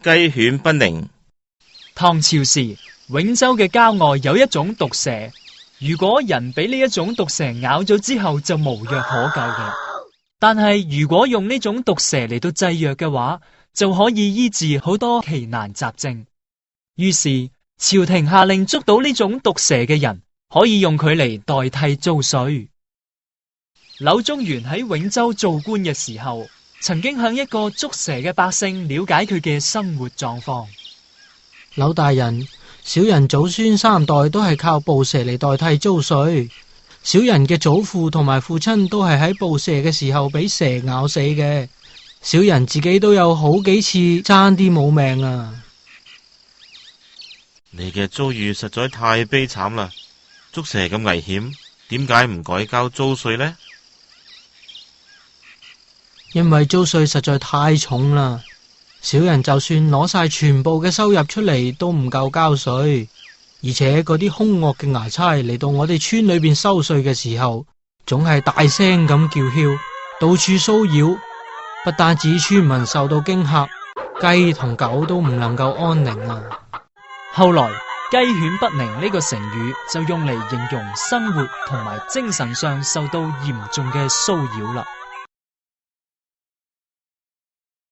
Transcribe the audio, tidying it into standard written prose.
雞犬不寧。唐朝時，永州嘅郊外有一種毒蛇，如果人俾呢一種毒蛇咬咗之後，就無藥可救嘅。但係如果用呢種毒蛇嚟到製藥嘅話，就可以醫治好多奇難雜症。於是朝廷下令捉到呢種毒蛇嘅人，可以用佢嚟代替租稅。柳宗元喺永州做官嘅時候，曾經向一個捉蛇嘅百姓了解佢嘅生活狀況。柳大人，小人祖孫三代都係靠捕蛇嚟代替租稅。小人嘅祖父同埋父親都係喺捕蛇嘅時候俾蛇咬死嘅。小人自己都有好幾次爭啲冇命啊！你嘅遭遇實在太悲慘啦！捉蛇咁危險，點解唔改交租稅呢？因為租稅實在太重啦，小人就算攞晒全部嘅收入出嚟都唔夠交稅，而且嗰啲兇惡嘅衙差嚟到我哋村裏邊收稅嘅時候，總係大聲咁叫囂，到處騷擾，不單止村民受到驚嚇，雞同狗都唔能夠安寧啊！後來雞犬不寧呢個成語就用嚟形容生活同埋精神上受到嚴重嘅騷擾啦。